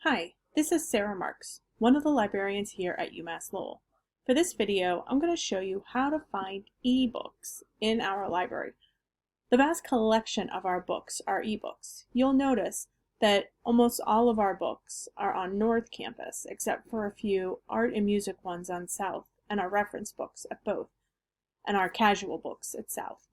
Hi, this is Sara Marks, one of the librarians here at UMass Lowell. For this video, I'm going to show you how to find ebooks in our library. The vast collection of our books are ebooks. You'll notice that almost all of our books are on North Campus, except for a few art and music ones on South, and our reference books at both, and our casual books at South.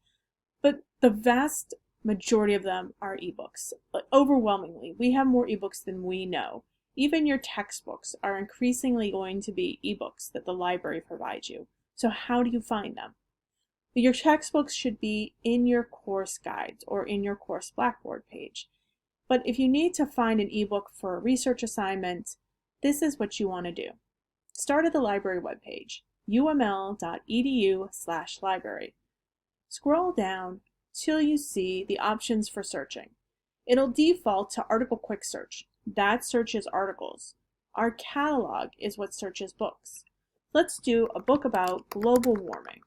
But the vast majority of them are ebooks. Overwhelmingly, we have more ebooks than we know. Even your textbooks are increasingly going to be ebooks that the library provides you. So how do you find them? Your textbooks should be in your course guides or in your course Blackboard page. But if you need to find an ebook for a research assignment, this is what you want to do. Start at the library webpage, uml.edu/library. Scroll down till you see the options for searching. It'll default to Article Quick Search. That searches articles. Our catalog is what searches books. Let's do a book about global warming.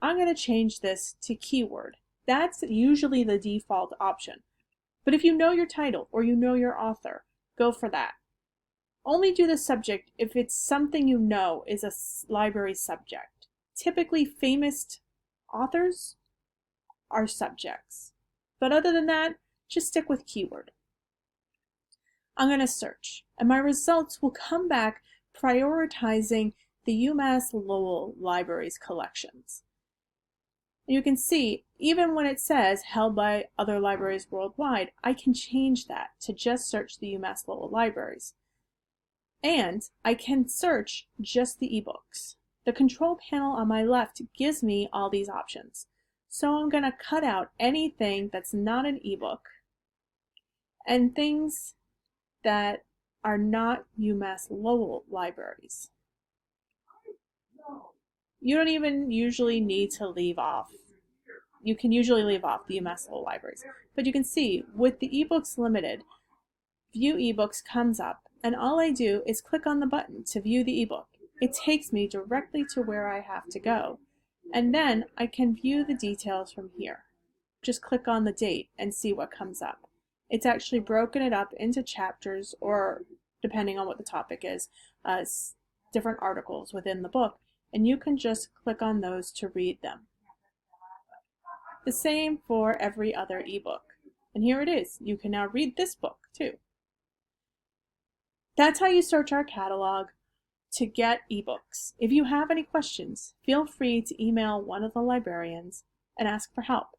I'm going to change this to keyword. That's usually the default option. But if you know your title or you know your author, go for that. Only do the subject if it's something you know is a library subject. Typically, famous authors are subjects. But other than that, just stick with keyword. I'm going to search, and my results will come back prioritizing the UMass Lowell Library's collections. You can see, even when it says held by other libraries worldwide, I can change that to just search the UMass Lowell libraries. And I can search just the ebooks. The control panel on my left gives me all these options. So I'm going to cut out anything that's not an ebook and things that are not UMass Lowell libraries. You don't even usually need to leave off. You can usually leave off the UMass Lowell libraries. But you can see with the ebooks limited, View eBooks comes up, and all I do is click on the button to view the ebook. It takes me directly to where I have to go, and then I can view the details from here. Just click on the date and see what comes up. It's actually broken it up into chapters, or depending on what the topic is, different articles within the book, and you can just click on those to read them. The same for every other ebook. And here it is. You can now read this book too. That's how you search our catalog to get ebooks. If you have any questions, feel free to email one of the librarians and ask for help.